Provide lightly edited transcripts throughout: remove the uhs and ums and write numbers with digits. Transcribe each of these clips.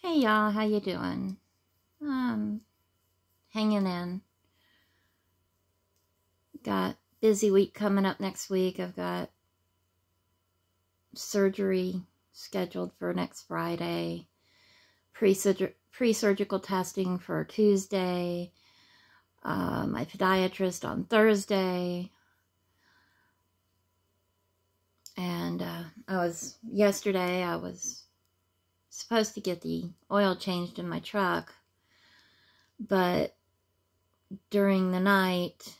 Hey y'all, how you doing? Hanging in. Got busy week coming up next week. I've got surgery scheduled for next Friday. Pre-surgical testing for Tuesday. My podiatrist on Thursday. And yesterday I was supposed to get the oil changed in my truck, but during the night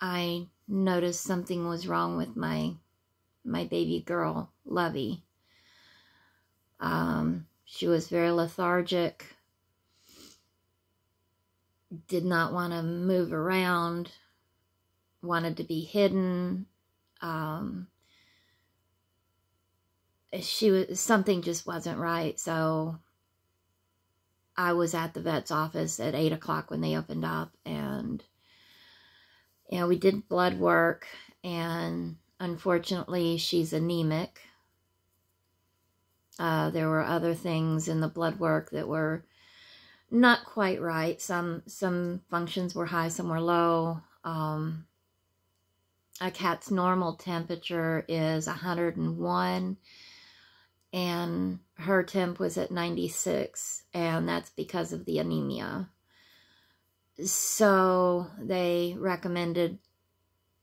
I noticed something was wrong with my baby girl, Lovie. She was very lethargic, did not want to move around, wanted to be hidden. Something just wasn't right. So I was at the vet's office at 8 o'clock when they opened up, and we did blood work, and unfortunately she's anemic. There were other things in the blood work that were not quite right. Some functions were high, some were low. A cat's normal temperature is 101, and her temp was at 96, and that's because of the anemia. So they recommended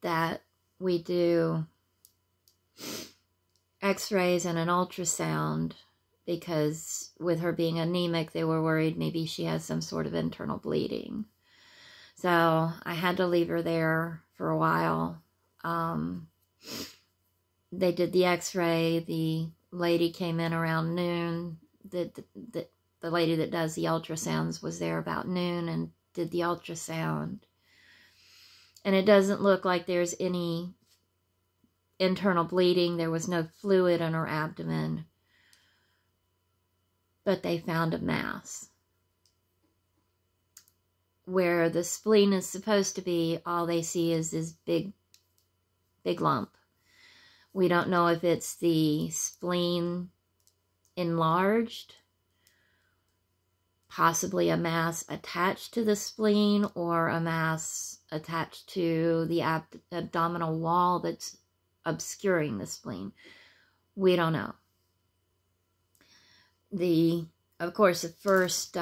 that we do x-rays and an ultrasound, because with her being anemic, they were worried maybe she has some sort of internal bleeding. So I had to leave her there for a while. They did the x-ray. The lady came in around noon. The lady that does the ultrasounds was there about noon and did the ultrasound. And it doesn't look like there's any internal bleeding. There was no fluid in her abdomen. But they found a mass. Where the spleen is supposed to be, all they see is this big lump. We don't know if it's the spleen enlarged, possibly a mass attached to the spleen, or a mass attached to the abdominal wall that's obscuring the spleen. We don't know. Of course, the first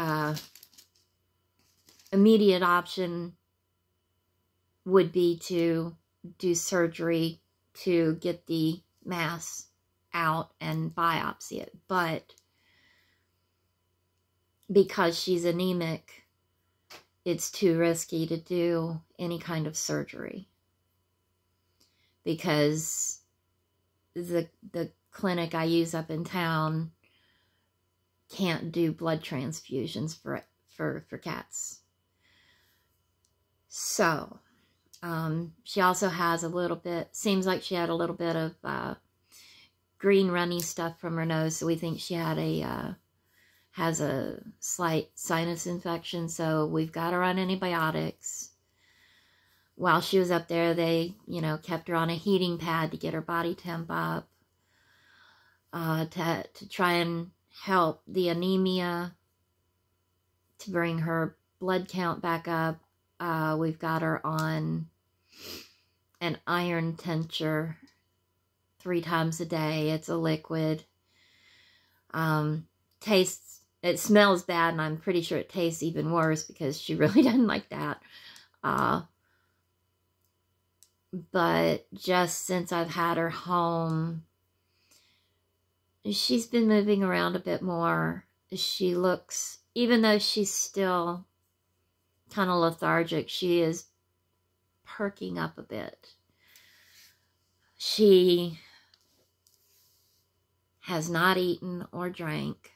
immediate option would be to do surgery to get the mass out and biopsy it. But because she's anemic, it's too risky to do any kind of surgery, because the clinic I use up in town can't do blood transfusions for cats. So she also has a little bit, seems like she had a little bit of green runny stuff from her nose, so we think she had has a slight sinus infection. So we've got her on antibiotics. While she was up there, they, kept her on a heating pad to get her body temp up, to try and help the anemia, to bring her blood count back up. We've got her on an iron tincture 3 times a day. It's a liquid. It smells bad, and I'm pretty sure it tastes even worse because she really doesn't like that. But just since I've had her home, she's been moving around a bit more. She looks, even though she's still kind of lethargic, she is perking up a bit. She has not eaten or drank.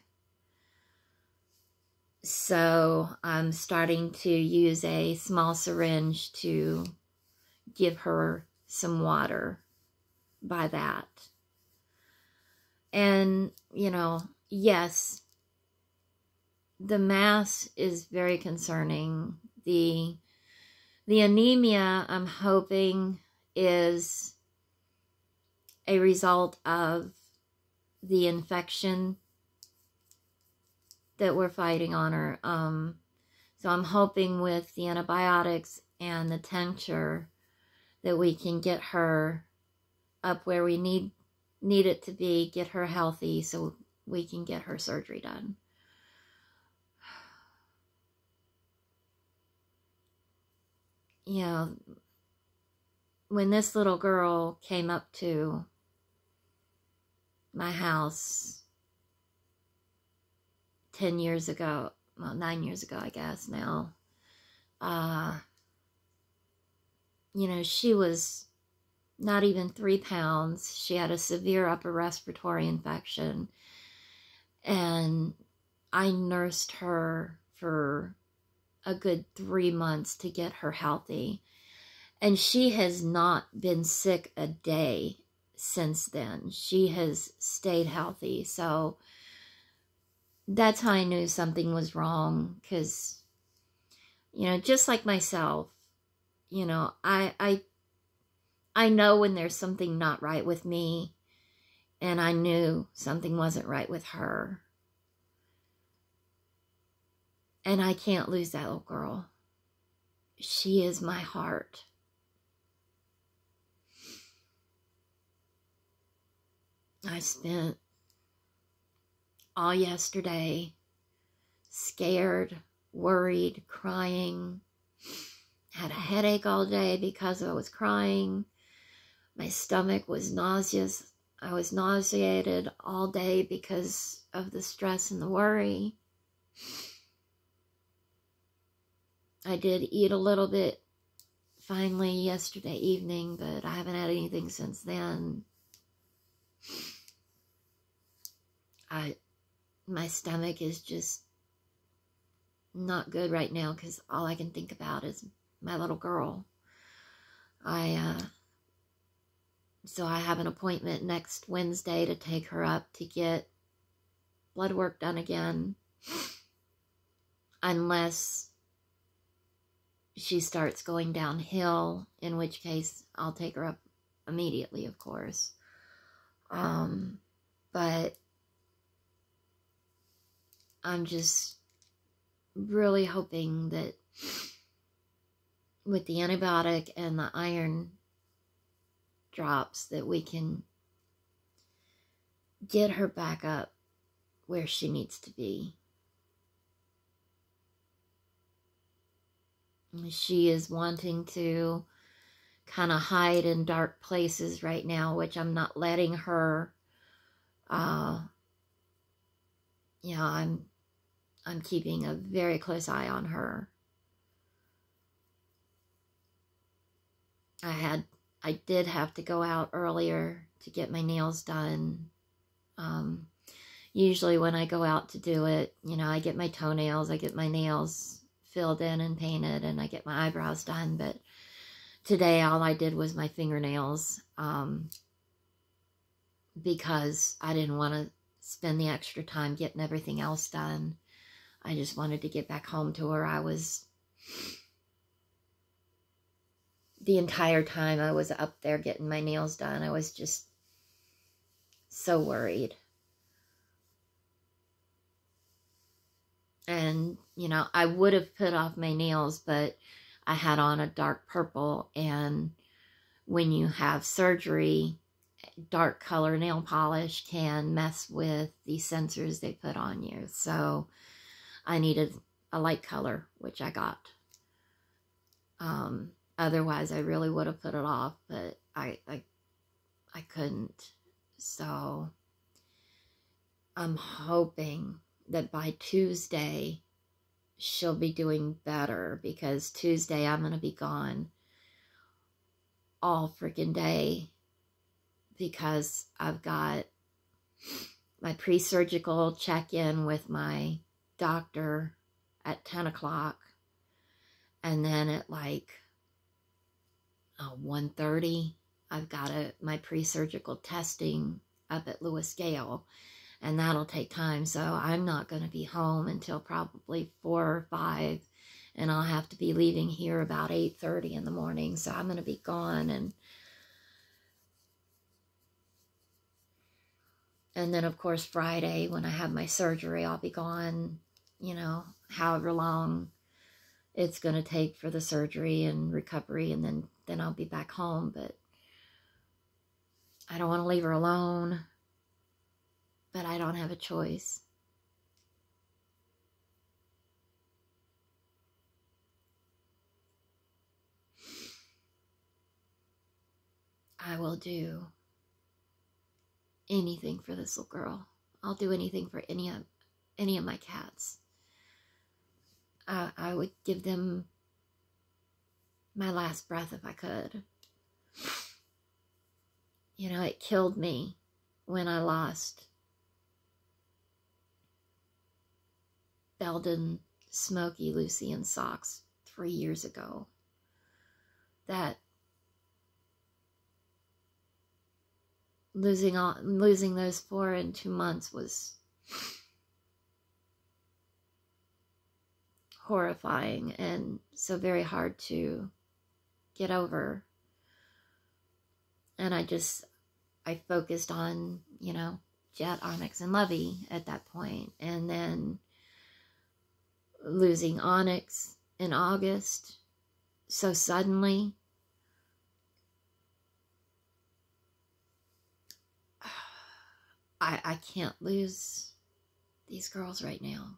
So I'm starting to use a small syringe to give her some water by that. And, yes, the mass is very concerning. The anemia, I'm hoping, is a result of the infection that we're fighting on her. So I'm hoping with the antibiotics and the tincture that we can get her up where we need it to be, get her healthy so we can get her surgery done. You know, when this little girl came up to my house 10 years ago, well, 9 years ago, I guess now, you know, she was not even 3 pounds. She had a severe upper respiratory infection. And I nursed her for a good 3 months to get her healthy. And she has not been sick a day since then. She has stayed healthy. So that's how I knew something was wrong. Because, you know, just like myself, you know, I know when there's something not right with me, and I knew something wasn't right with her. And I can't lose that little girl. She is my heart. I spent all yesterday scared, worried, crying. Had a headache all day because I was crying. My stomach was nauseous. I was nauseated all day because of the stress and the worry. I did eat a little bit finally yesterday evening, but I haven't had anything since then. My stomach is just not good right now because all I can think about is my little girl. So I have an appointment next Wednesday to take her up to get blood work done again. Unless she starts going downhill, in which case I'll take her up immediately, of course. But I'm just really hoping that with the antibiotic and the iron drops that we can get her back up where she needs to be. She is wanting to kind of hide in dark places right now, which I'm not letting her. You know, I'm keeping a very close eye on her. I did have to go out earlier to get my nails done. Usually when I go out to do it, you know, I get my toenails, I get my nails filled in and painted, and I get my eyebrows done. But today all I did was my fingernails, because I didn't want to spend the extra time getting everything else done. I just wanted to get back home to her. I was, the entire time I was up there getting my nails done, I was just so worried. And, you know, I would have put off my nails, but I had on a dark purple, and when you have surgery, dark color nail polish can mess with the sensors they put on you. So I needed a light color, which I got. Otherwise, I really would have put it off, but I couldn't. So I'm hoping that by Tuesday, she'll be doing better, because Tuesday I'm going to be gone all freaking day because I've got my pre-surgical check-in with my doctor at 10 o'clock. And then at like 1:30, I've got my pre-surgical testing up at Lewis Gale. And that'll take time. So I'm not going to be home until probably 4 or 5. And I'll have to be leaving here about 8:30 in the morning. So I'm going to be gone. And then, of course, Friday, when I have my surgery, I'll be gone you know, however long it's going to take for the surgery and recovery, and then I'll be back home. But I don't want to leave her alone, but I don't have a choice. I will do anything for this little girl. I'll do anything for any of my cats. I would give them my last breath if I could. You know, it killed me when I lost Belden, Smokey, Lucy, and Socks 3 years ago. That losing those 4 in 2 months was horrifying and so very hard to get over. And I focused on, you know, Jet, Onyx, and Lovie at that point. And then losing Onyx in August so suddenly, I can't lose these girls right now.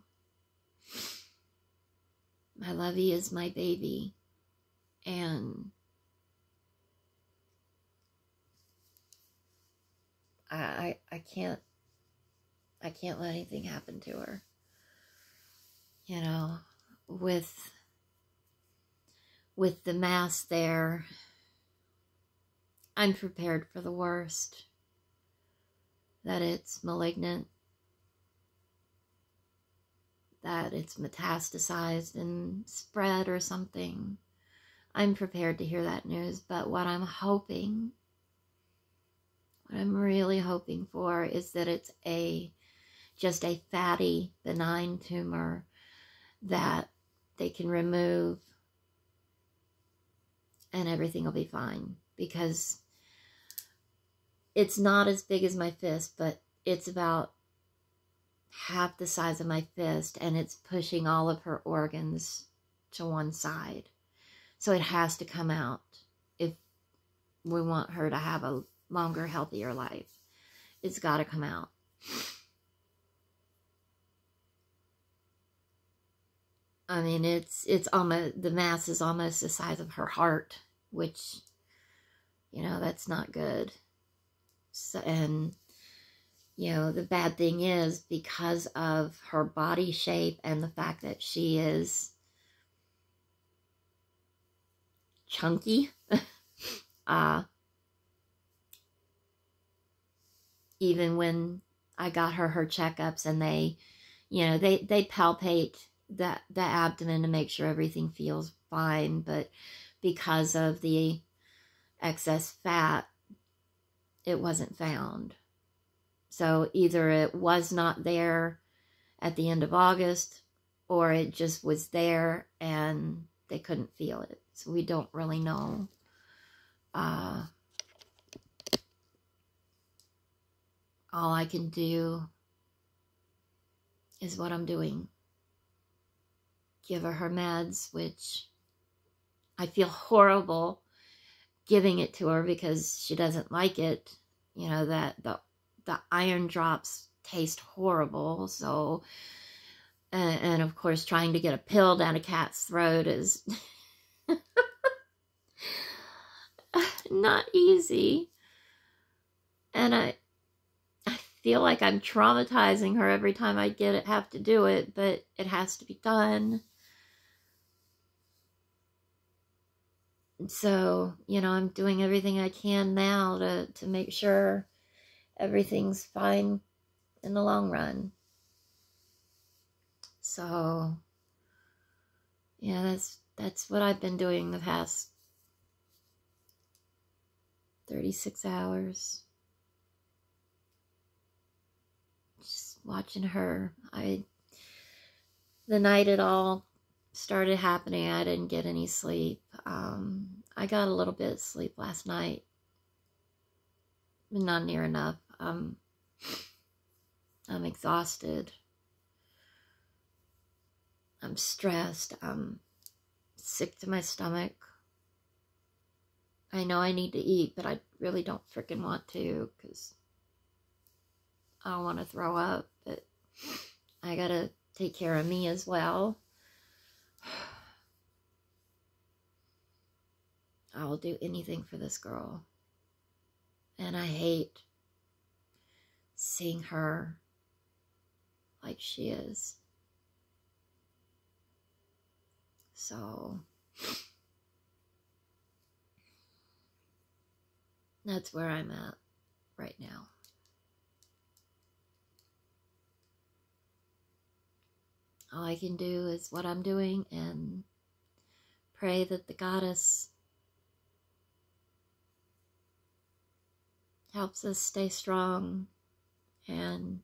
My Lovie is my baby, and I can't let anything happen to her. You know, with the mass there, I'm prepared for the worst. That it's malignant, that it's metastasized and spread or something. I'm prepared to hear that news, but what I'm really hoping for is that it's just a fatty, benign tumor that they can remove and everything will be fine. Because it's not as big as my fist, but it's about half the size of my fist, and it's pushing all of her organs to one side. So it has to come out if we want her to have a longer, healthier life. It's got to come out. I mean, it's almost, the mass is almost the size of her heart, which, you know, that's not good. So, and, you know, the bad thing is, because of her body shape and the fact that she is chunky, even when I got her checkups, and they, you know, they palpate the abdomen to make sure everything feels fine, but because of the excess fat, it wasn't found. So either it was not there at the end of August, or it just was there and they couldn't feel it. So we don't really know. All I can do is what I'm doing. Give her meds, which I feel horrible giving it to her because she doesn't like it. You know, that the iron drops taste horrible. So, and of course, trying to get a pill down a cat's throat is not easy. And I feel like I'm traumatizing her every time I have to do it, but it has to be done. So, you know, I'm doing everything I can now to make sure everything's fine in the long run. So, yeah, that's what I've been doing the past 36 hours. Just watching her. The night it all started happening, I didn't get any sleep. I got a little bit of sleep last night, but not near enough. I'm exhausted. I'm stressed. I'm sick to my stomach. I know I need to eat, but I really don't freaking want to because I don't want to throw up. But I gotta take care of me as well. I will do anything for this girl. And I hate seeing her like she is. So that's where I'm at right now. All I can do is what I'm doing and pray that the goddess helps us stay strong and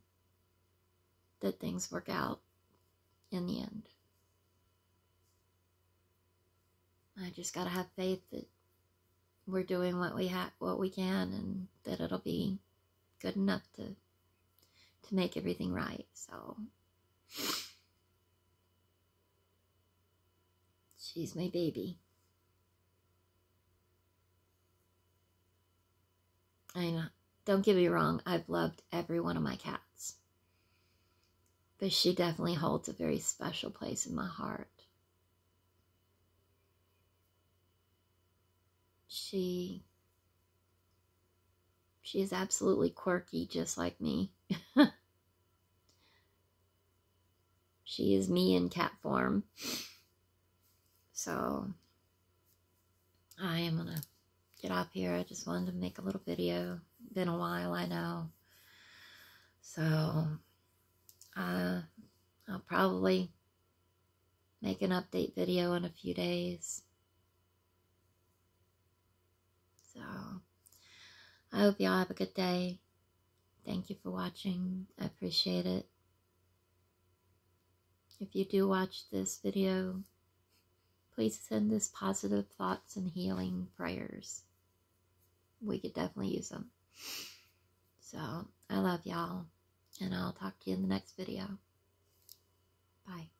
that things work out in the end. I just gotta have faith that we're doing what we can, and that it'll be good enough to make everything right. So she's my baby. I know. Don't get me wrong, I've loved every one of my cats. But she definitely holds a very special place in my heart. She is absolutely quirky, just like me. She is me in cat form. So I am gonna get off here. I just wanted to make a little video. Been a while, I know. So I'll probably make an update video in a few days. So I hope y'all have a good day. Thank you for watching. I appreciate it. If you do watch this video, please send us positive thoughts and healing prayers. We could definitely use them. So I love y'all, and I'll talk to you in the next video. Bye.